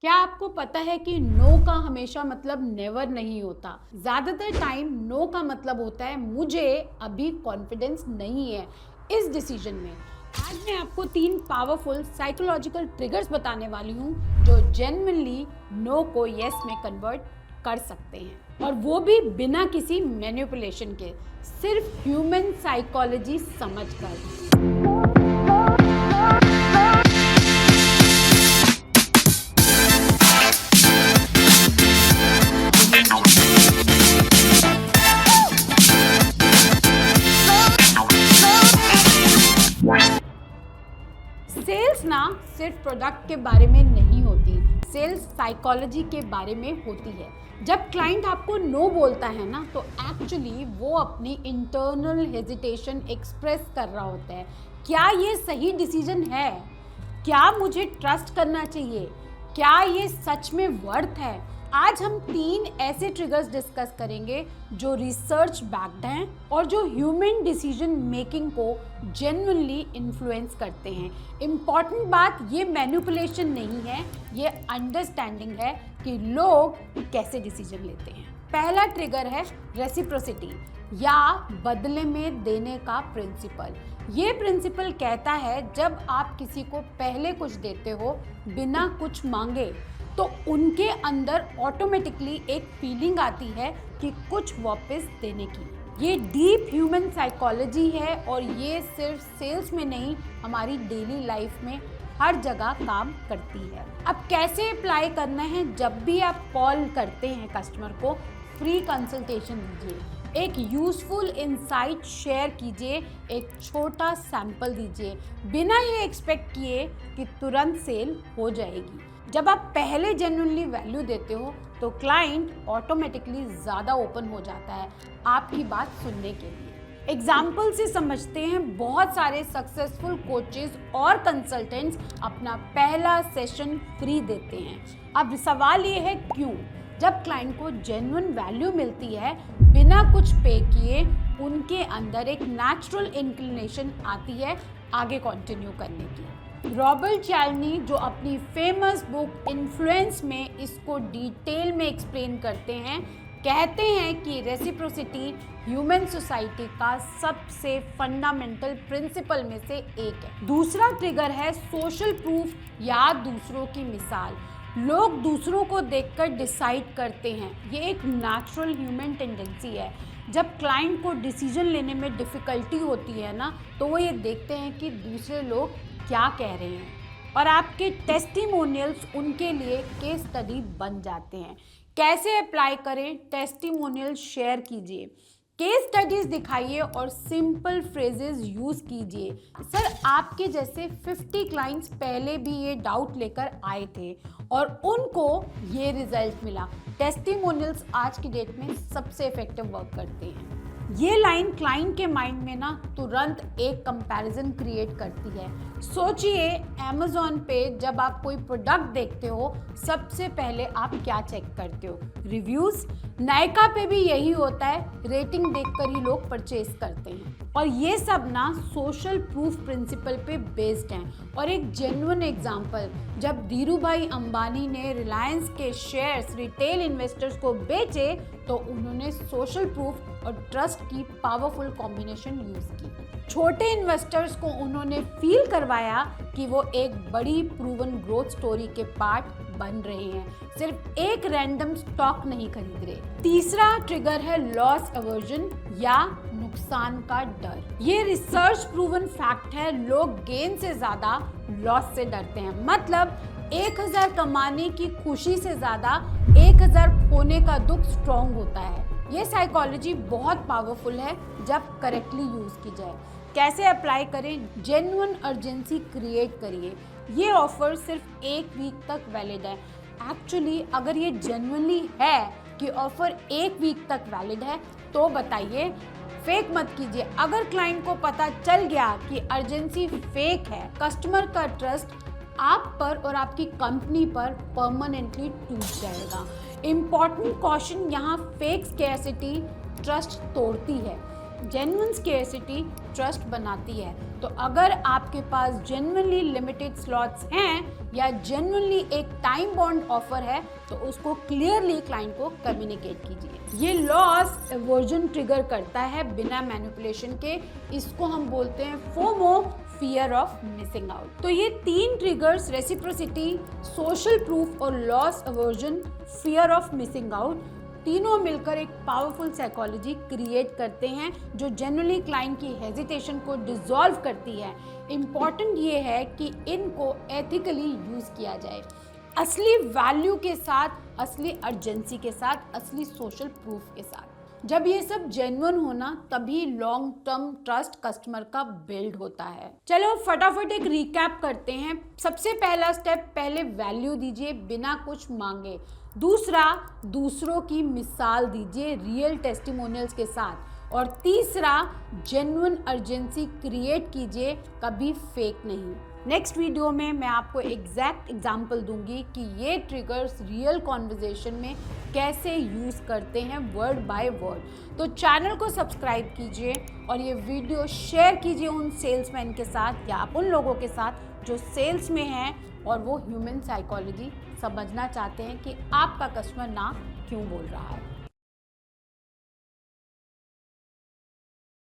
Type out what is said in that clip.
क्या आपको पता है कि नो का हमेशा मतलब नेवर नहीं होता। ज़्यादातर टाइम नो का मतलब होता है मुझे अभी कॉन्फिडेंस नहीं है इस डिसीजन में। आज मैं आपको 3 पावरफुल साइकोलॉजिकल ट्रिगर्स बताने वाली हूँ जो जेन्युइनली नो को यस में कन्वर्ट कर सकते हैं, और वो भी बिना किसी मैनिपुलेशन के, सिर्फ ह्यूमन साइकोलॉजी समझकर। सेल्स ना सिर्फ प्रोडक्ट के बारे में नहीं होती, सेल्स साइकोलॉजी के बारे में होती है। जब क्लाइंट आपको नो बोलता है ना, तो एक्चुअली वो अपनी इंटरनल हेजिटेशन एक्सप्रेस कर रहा होता है। क्या ये सही डिसीजन है? क्या मुझे ट्रस्ट करना चाहिए? क्या ये सच में वर्थ है? आज हम 3 ऐसे ट्रिगर्स डिस्कस करेंगे जो रिसर्च बैक्ड हैं और जो ह्यूमन डिसीजन मेकिंग को जेन्युइनली इन्फ्लुएंस करते हैं। इम्पॉर्टेंट बात, ये मैनिपुलेशन नहीं है, ये अंडरस्टैंडिंग है कि लोग कैसे डिसीजन लेते हैं। पहला ट्रिगर है रेसिप्रोसिटी या बदले में देने का प्रिंसिपल। ये प्रिंसिपल कहता है जब आप किसी को पहले कुछ देते हो बिना कुछ मांगे, तो उनके अंदर ऑटोमेटिकली एक फीलिंग आती है कि कुछ वापस देने की। ये डीप ह्यूमन साइकोलॉजी है और ये सिर्फ सेल्स में नहीं, हमारी डेली लाइफ में हर जगह काम करती है। अब कैसे अप्लाई करना है? जब भी आप कॉल करते हैं कस्टमर को, फ्री कंसल्टेशन दीजिए, एक यूजफुल इंसाइट शेयर कीजिए, एक छोटा सैंपल दीजिए, बिना ये एक्सपेक्ट किए कि तुरंत सेल हो जाएगी। जब आप पहले जेन्युइनली वैल्यू देते हो तो क्लाइंट ऑटोमेटिकली ज़्यादा ओपन हो जाता है आपकी बात सुनने के लिए। एग्जाम्पल से समझते हैं, बहुत सारे सक्सेसफुल कोचेस और कंसल्टेंट्स अपना पहला सेशन फ्री देते हैं। अब सवाल ये है क्यों? जब क्लाइंट को जेन्युइन वैल्यू मिलती है बिना कुछ पे किए, उनके अंदर एक नेचुरल इंक्लिनेशन आती है आगे कंटिन्यू करने की। रॉबर्ट चाल्डनी, जो अपनी फेमस बुक इन्फ्लुएंस में इसको डिटेल में एक्सप्लेन करते हैं, कहते हैं कि रेसिप्रोसिटी ह्यूमन सोसाइटी का सबसे फंडामेंटल प्रिंसिपल में से एक है। दूसरा ट्रिगर है सोशल प्रूफ या दूसरों की मिसाल। लोग दूसरों को देखकर डिसाइड करते हैं, ये एक नेचुरल ह्यूमन टेंडेंसी है। जब क्लाइंट को डिसीजन लेने में डिफ़िकल्टी होती है ना, तो वो ये देखते हैं कि दूसरे लोग क्या कह रहे हैं, और आपके टेस्टिमोनियल्स उनके लिए केस स्टडी बन जाते हैं। कैसे अप्लाई करें? टेस्टिमोनियल शेयर कीजिए, केस स्टडीज दिखाइए और सिंपल फ्रेजेस यूज़ कीजिए। सर, आपके जैसे 50 क्लाइंट्स पहले भी ये डाउट लेकर आए थे और उनको ये रिजल्ट मिला। टेस्टिमोनियल्स आज की डेट में सबसे इफेक्टिव वर्क करते हैं। ये लाइन क्लाइंट के माइंड में ना तुरंत एक कंपैरिजन क्रिएट करती है। सोचिए, अमेज़ॉन पे जब आप कोई प्रोडक्ट देखते हो, सबसे पहले आप क्या चेक करते हो? रिव्यूज़। नायका पे भी यही होता है, रेटिंग देखकर ही लोग परचेज करते हैं। और ये सब ना सोशल प्रूफ प्रिंसिपल पे बेस्ड हैं। और एक जेन्युइन एग्जांपल, जब धीरूभाई अंबानी ने रिलायंस के शेयर्स रिटेल इन्वेस्टर्स को बेचे, तो उन्होंने सोशल प्रूफ और ट्रस्ट की पावरफुल कॉम्बिनेशन यूज़ की। छोटे इन्वेस्टर्स को उन्होंने फील करवाया कि वो एक बड़ी प्रूवन ग्रोथ स्टोरी के पार्ट बन रहे हैं, सिर्फ एक रैंडम स्टॉक नहीं खरीद रहे। तीसरा ट्रिगर है लॉस अवर्जन या नुकसान का डर। ये रिसर्च प्रूवन फैक्ट है, लोग गेन से ज़्यादा लॉस से डरते हैं। मतलब 1000 कमाने की खुशी से ज़्यादा 1000 खोने का दुख स्ट्रॉन्ग होता है। ये साइकोलॉजी बहुत पावरफुल है जब करेक्टली यूज़ की जाए। कैसे अप्लाई करें? जेन्युइन अर्जेंसी क्रिएट करिए। ये ऑफर सिर्फ 1 वीक तक वैलिड है। एक्चुअली अगर ये जेन्युइनली है कि ऑफर 1 वीक तक वैलिड है, तो बताइए, फेक मत कीजिए। अगर क्लाइंट को पता चल गया कि अर्जेंसी फेक है, कस्टमर का ट्रस्ट आप पर और आपकी कंपनी पर परमानेंटली टूट जाएगा। इम्पॉर्टेंट कॉशन यहाँ, फेक स्कैरसिटी ट्रस्ट तोड़ती है। जेन्युइन स्केर्सिटी ट्रस्ट बनाती है। तो अगर आपके पास जेन्युइनली लिमिटेड स्लॉट्स हैं या जेन्युइनली एक टाइम बॉन्ड ऑफर है तो उसको क्लियरली क्लाइंट को कम्युनिकेट कीजिए। ये लॉस एवर्जन ट्रिगर करता है बिना मैनिपुलेशन के। इसको हम बोलते हैं FOMO, fear of missing out. तो ये 3 ट्रिगर्स, रेसिप्रोसिटी, सोशल प्रूफ और loss aversion, fear of missing out, तीनों मिलकर एक पावरफुल साइकोलॉजी क्रिएट करते हैं जो जनरली क्लाइंट की हेजिटेशन को डिसॉल्व करती है। इम्पॉर्टेंट ये है कि इनको एथिकली यूज़ किया जाए, असली वैल्यू के साथ, असली अर्जेंसी के साथ, असली सोशल प्रूफ के साथ। जब ये सब जेन्युइन होना तभी लॉन्ग टर्म ट्रस्ट कस्टमर का बिल्ड होता है। चलो फटाफट एक रिकैप करते हैं। सबसे पहला स्टेप, पहले वैल्यू दीजिए बिना कुछ मांगे। दूसरा, दूसरों की मिसाल दीजिए रियल टेस्टिमोनियल्स के साथ। और तीसरा, जेन्युइन अर्जेंसी क्रिएट कीजिए, कभी फेक नहीं। नेक्स्ट वीडियो में मैं आपको एग्जैक्ट एग्जाम्पल दूंगी कि ये ट्रिगर्स रियल कॉन्वर्जेशन में कैसे यूज़ करते हैं वर्ड बाय वर्ड। तो चैनल को सब्सक्राइब कीजिए और ये वीडियो शेयर कीजिए उन सेल्समैन के साथ या उन लोगों के साथ जो सेल्स में हैं और वो ह्यूमन साइकोलॉजी समझना चाहते हैं कि आपका कस्टमर ना क्यों बोल रहा है।